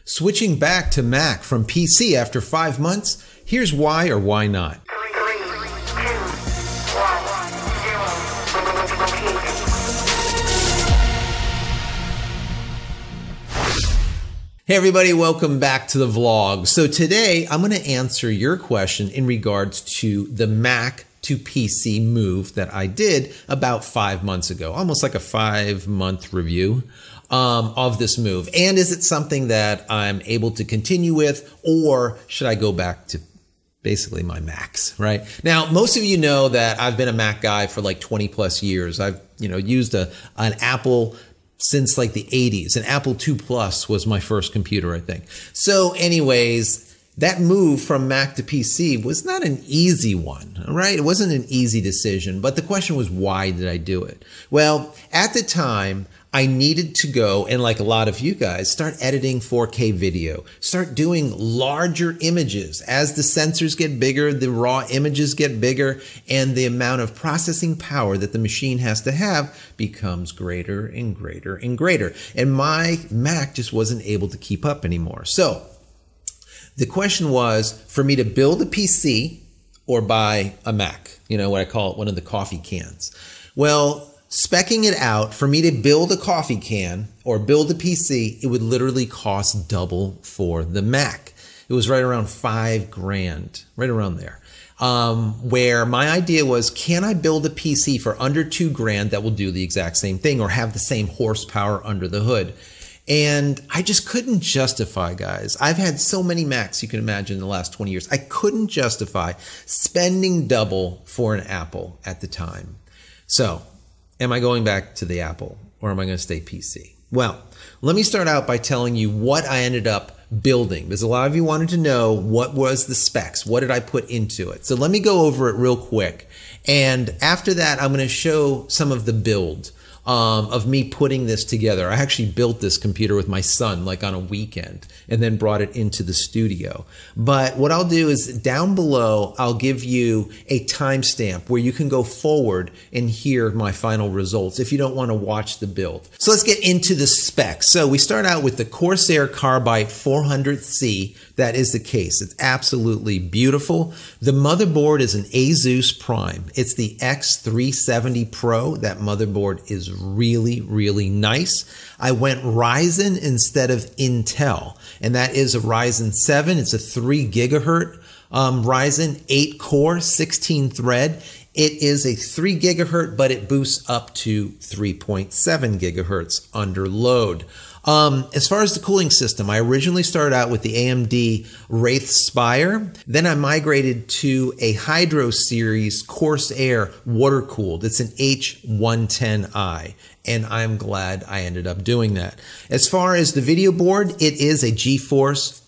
Switching back to Mac from PC after 5 months? Here's why or why not. Hey everybody, welcome back to the vlog. So today I'm going to answer your question in regards to the Mac to PC move that I did about 5 months ago, almost like a 5-month review of this move. And is it something that I'm able to continue with, or should I go back to basically my Macs, right? Now, most of you know that I've been a Mac guy for like 20 plus years. I've, used an Apple since like the 80s. An Apple II Plus was my first computer, I think. So anyways, that move from Mac to PC was not an easy one, all right? It wasn't an easy decision, but the question was, why did I do it? Well, at the time, I needed to go, and like a lot of you guys, start editing 4K video, start doing larger images. As the sensors get bigger, the raw images get bigger, and the amount of processing power that the machine has to have becomes greater and greater and greater. And my Mac just wasn't able to keep up anymore. So the question was for me to build a PC or buy a Mac, what I call it, one of the coffee cans. Well, speccing it out, for me to build a coffee can or build a PC, it would literally cost double for the Mac. It was right around $5,000, right around there. Where my idea was, can I build a PC for under $2,000 that will do the exact same thing or have the same horsepower under the hood? And I just couldn't justify, guys. I've had so many Macs you can imagine in the last 20 years. I couldn't justify spending double for an Apple at the time. So, am I going back to the Apple or am I going to stay PC? Well, let me start out by telling you what I ended up building, because a lot of you wanted to know what was the specs, what did I put into it. So let me go over it real quick. And after that, I'm going to show some of the build of me putting this together. I actually built this computer with my son like on a weekend and then brought it into the studio. But what I'll do is down below, I'll give you a timestamp where you can go forward and hear my final results if you don't want to watch the build. So let's get into the specs. So we start out with the Corsair Carbide 400C. That is the case. It's absolutely beautiful. The motherboard is an Asus Prime. It's the X370 Pro. That motherboard is really, really nice. I went Ryzen instead of Intel, and that is a Ryzen 7. It's a 3 gigahertz Ryzen, 8 core, 16 thread. It is a 3 gigahertz, but it boosts up to 3.7 gigahertz under load. As far as the cooling system, I originally started out with the AMD Wraith Spire. Then I migrated to a Hydro Series Corsair water cooled. It's an H110i, and I'm glad I ended up doing that. As far as the video board, it is a GeForce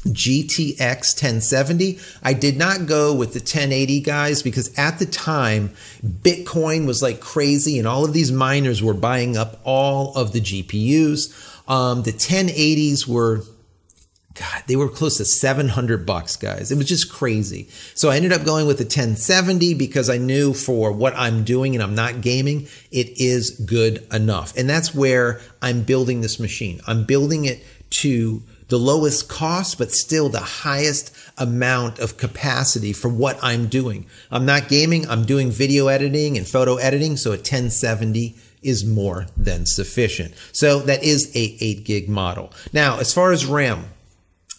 GTX 1070. I did not go with the 1080, guys, because at the time, Bitcoin was like crazy and all of these miners were buying up all of the GPUs. The 1080s were, God, they were close to $700, guys. It was just crazy. So I ended up going with the 1070 because I knew for what I'm doing and I'm not gaming, it is good enough. And that's where I'm building this machine. I'm building it to the lowest cost, but still the highest amount of capacity for what I'm doing. I'm not gaming, I'm doing video editing and photo editing, so a 1070 is more than sufficient. So that is a 8 gig model. Now, as far as RAM,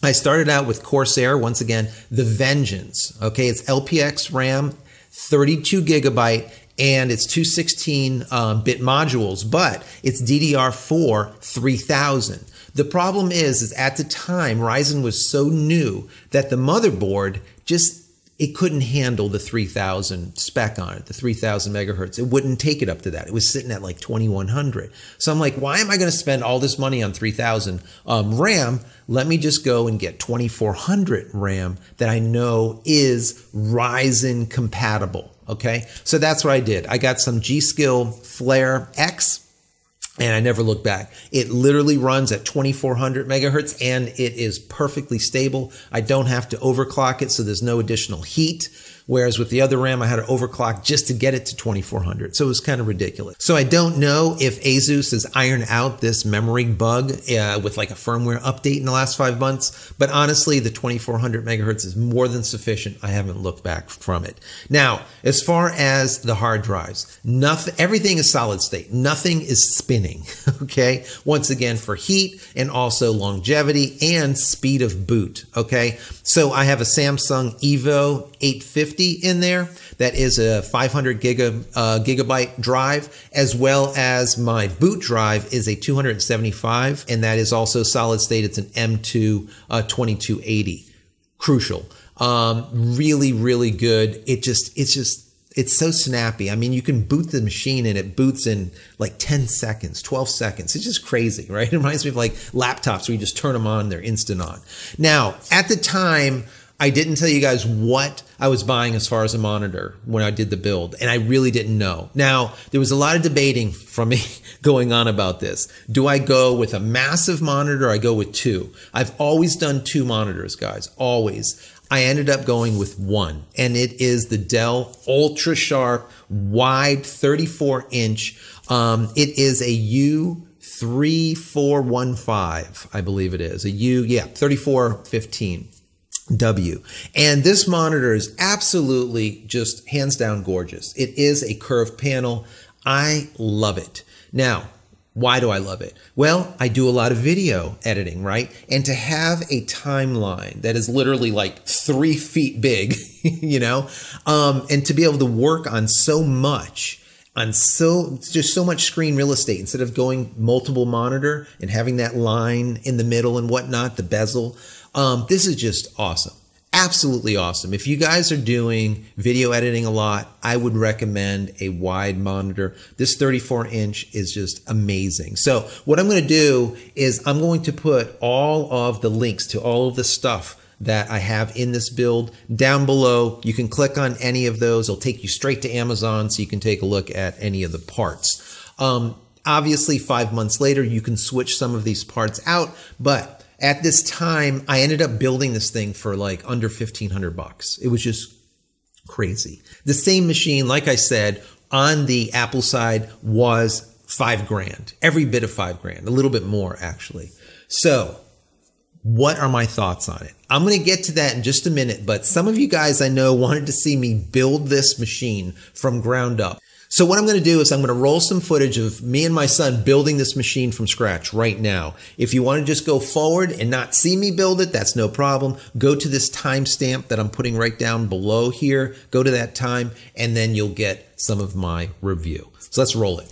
I started out with Corsair, once again, the Vengeance. Okay, it's LPX RAM, 32 gigabyte, and it's 216-bit modules, but it's DDR4 3000. The problem is at the time, Ryzen was so new that the motherboard it couldn't handle the 3000 spec on it, the 3000 megahertz. It wouldn't take it up to that. It was sitting at like 2100. So I'm like, why am I going to spend all this money on 3000 RAM? Let me just go and get 2400 RAM that I know is Ryzen compatible. Okay, so that's what I did. I got some G-Skill Flare X, and I never looked back. It literally runs at 2400 megahertz and it is perfectly stable. I don't have to overclock it, so there's no additional heat. Whereas with the other RAM, I had to overclock just to get it to 2400. So it was kind of ridiculous. So I don't know if Asus has ironed out this memory bug with like a firmware update in the last 5 months. But honestly, the 2400 megahertz is more than sufficient. I haven't looked back from it. Now, as far as the hard drives, everything is solid state. Nothing is spinning, okay? Once again, for heat and also longevity and speed of boot, okay? So I have a Samsung Evo 850 in there. That is a 500 gigabyte drive, as well as my boot drive is a 275, and that is also solid state. It's an M2 2280. Crucial. Really, really good. It's so snappy. I mean, you can boot the machine and it boots in like 10 seconds, 12 seconds. It's just crazy, right? It reminds me of like laptops where you just turn them on, they're instant on. Now, at the time, I didn't tell you guys what I was buying as far as a monitor when I did the build, and I really didn't know. Now, there was a lot of debating from me going on about this. Do I go with a massive monitor or I go with two? I've always done two monitors, guys, always. I ended up going with one, and it is the Dell Ultra Sharp wide 34-inch. It is a U3415, I believe it is. 3415. W. And this monitor is absolutely just hands down gorgeous. It is a curved panel. I love it. Now, why do I love it? Well, I do a lot of video editing, right? And to have a timeline that is literally like 3 feet big, you know, and to be able to work on so much, just so much screen real estate instead of going multiple monitor and having that line in the middle and whatnot, the bezel. This is just awesome. Absolutely awesome. If you guys are doing video editing a lot, I would recommend a wide monitor. This 34-inch is just amazing. So what I'm going to do is I'm going to put all of the links to all of the stuff that I have in this build down below. You can click on any of those. It'll take you straight to Amazon so you can take a look at any of the parts. Obviously, 5 months later, you can switch some of these parts out, but at this time, I ended up building this thing for like under $1,500. It was just crazy. The same machine, like I said, on the Apple side was $5,000. Every bit of $5,000, a little bit more actually. So what are my thoughts on it? I'm going to get to that in just a minute, but some of you guys I know wanted to see me build this machine from ground up. So what I'm going to do is I'm going to roll some footage of me and my son building this machine from scratch right now. If you want to just go forward and not see me build it, that's no problem. Go to this timestamp that I'm putting right down below here. Go to that time, and then you'll get some of my review. So let's roll it.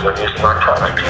when using our product.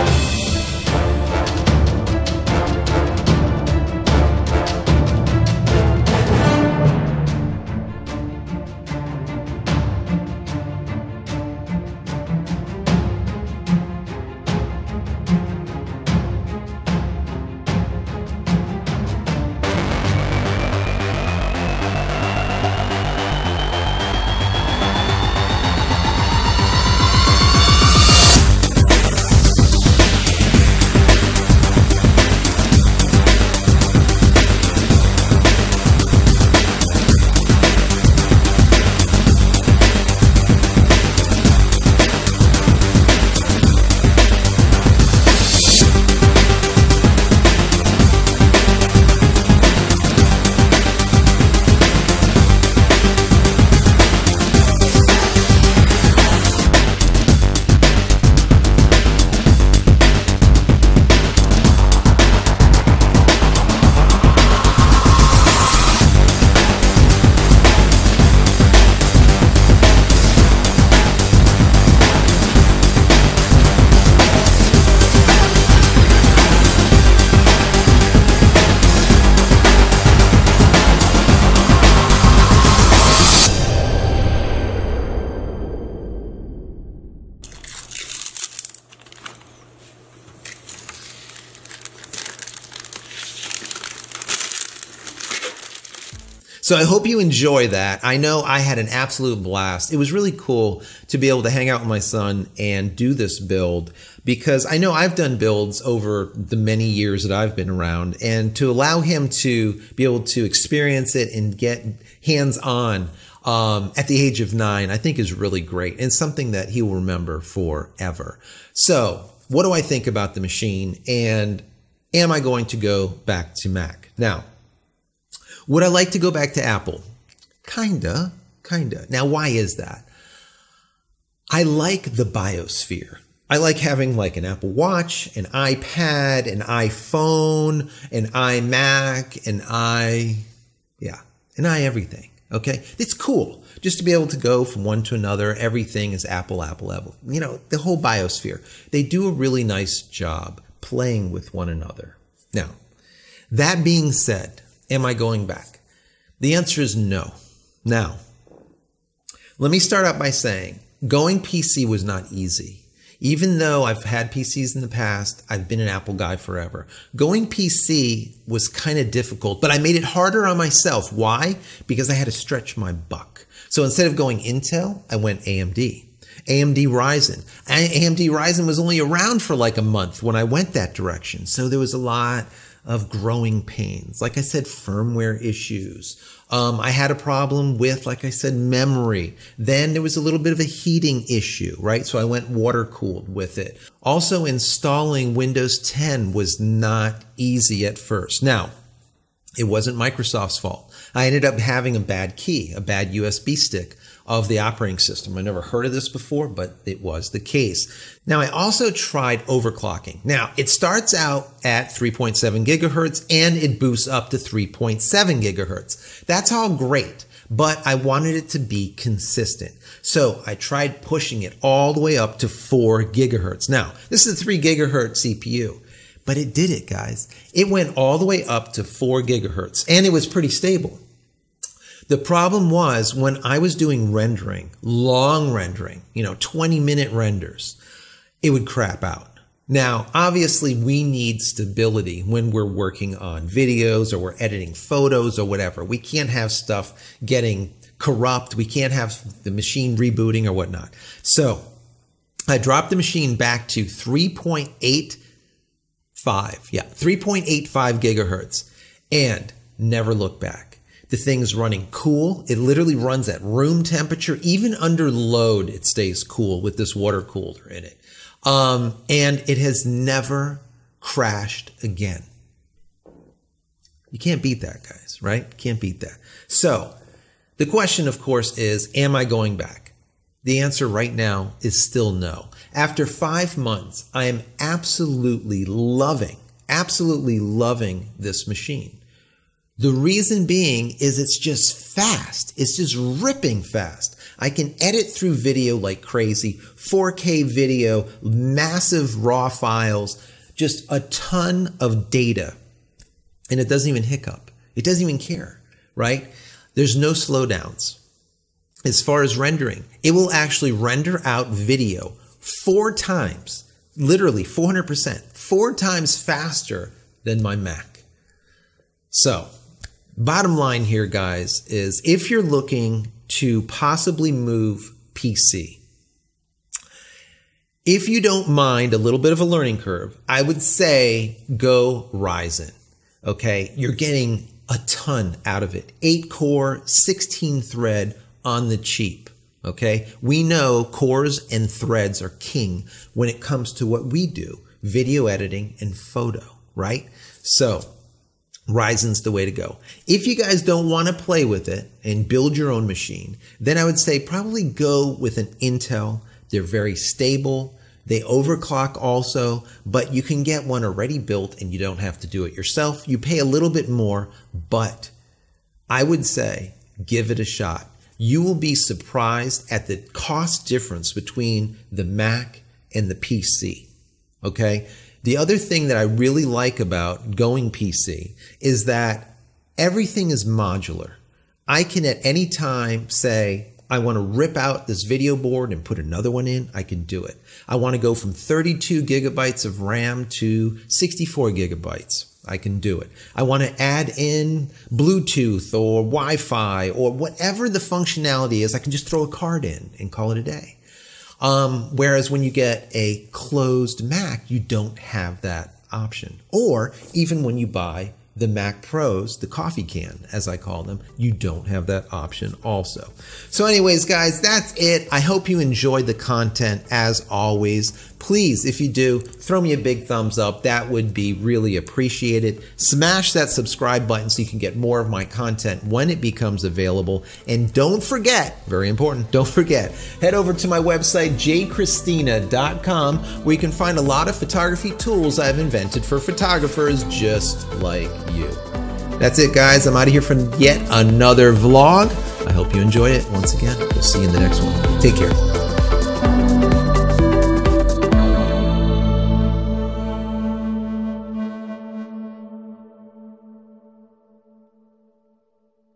So I hope you enjoy that. I know I had an absolute blast. It was really cool to be able to hang out with my son and do this build, because I know I've done builds over the many years that I've been around, and to allow him to be able to experience it and get hands-on at the age of 9, I think is really great, and something that he will remember forever. So what do I think about the machine, and am I going to go back to Mac? Now, would I like to go back to Apple? Kinda. Now, why is that? I like the biosphere. I like having like an Apple Watch, an iPad, an iPhone, an iMac, an everything. Okay? It's cool just to be able to go from one to another. Everything is Apple. You know, the whole biosphere. They do a really nice job playing with one another. Now, that being said, am I going back? The answer is no. Now, let me start out by saying going PC was not easy. Even though I've had PCs in the past, I've been an Apple guy forever. Going PC was kind of difficult, but I made it harder on myself. Why? Because I had to stretch my buck. So instead of going Intel, I went AMD. AMD Ryzen. AMD Ryzen was only around for like a month when I went that direction. So there was a lot of growing pains. Like I said, firmware issues. I had a problem with, like I said, memory. Then there was a little bit of a heating issue, right? So I went water cooled with it. Also, installing Windows 10 was not easy at first. Now, it wasn't Microsoft's fault. I ended up having a bad key, a bad USB stick of the operating system. I never heard of this before, but it was the case. Now, I also tried overclocking. Now, it starts out at 3.7 gigahertz and it boosts up to 3.7 gigahertz. That's all great, but I wanted it to be consistent. So I tried pushing it all the way up to 4 gigahertz. Now, this is a 3 gigahertz CPU, but it did it, guys. It went all the way up to 4 gigahertz and it was pretty stable. The problem was when I was doing rendering, long rendering, 20-minute renders, it would crap out. Now, obviously, we need stability when we're working on videos or we're editing photos or whatever. We can't have stuff getting corrupt. We can't have the machine rebooting or whatnot. So I dropped the machine back to 3.85 gigahertz and never looked back. The thing's running cool. It literally runs at room temperature. Even under load, it stays cool with this water cooler in it. And it has never crashed again. You can't beat that, guys, right? Can't beat that. So the question, of course, is, am I going back? The answer right now is still no. After 5 months, I am absolutely loving this machine. The reason being is it's just fast. It's just ripping fast. I can edit through video like crazy, 4K video, massive raw files, just a ton of data. And it doesn't even hiccup. It doesn't even care, right? There's no slowdowns. As far as rendering, it will actually render out video 4 times, literally 400%, 4 times faster than my Mac. So, bottom line here, guys, is if you're looking to possibly move PC, if you don't mind a little bit of a learning curve, I would say go Ryzen. Okay, you're getting a ton out of it. 8-core, 16-thread on the cheap. Okay, we know cores and threads are king when it comes to what we do, video editing and photo, right? So Ryzen's the way to go. If you guys don't want to play with it and build your own machine, then I would say probably go with an Intel. They're very stable. They overclock also, but you can get one already built and you don't have to do it yourself. You pay a little bit more, but I would say give it a shot. You will be surprised at the cost difference between the Mac and the PC, okay? The other thing that I really like about going PC is that everything is modular. I can at any time say, I want to rip out this video board and put another one in, I can do it. I want to go from 32 gigabytes of RAM to 64 gigabytes. I can do it. I want to add in Bluetooth or Wi-Fi or whatever the functionality is. I can just throw a card in and call it a day. Whereas when you get a closed Mac, you don't have that option. Or even when you buy the Mac Pros, the coffee can, as I call them, you don't have that option also. So anyways, guys, that's it. I hope you enjoyed the content as always. Please, if you do, throw me a big thumbs up. That would be really appreciated. Smash that subscribe button so you can get more of my content when it becomes available. And don't forget, very important, don't forget, head over to my website, jchristina.com, where you can find a lot of photography tools I've invented for photographers just like you. That's it, guys. I'm out of here for yet another vlog. I hope you enjoyed it. Once again, we'll see you in the next one. Take care.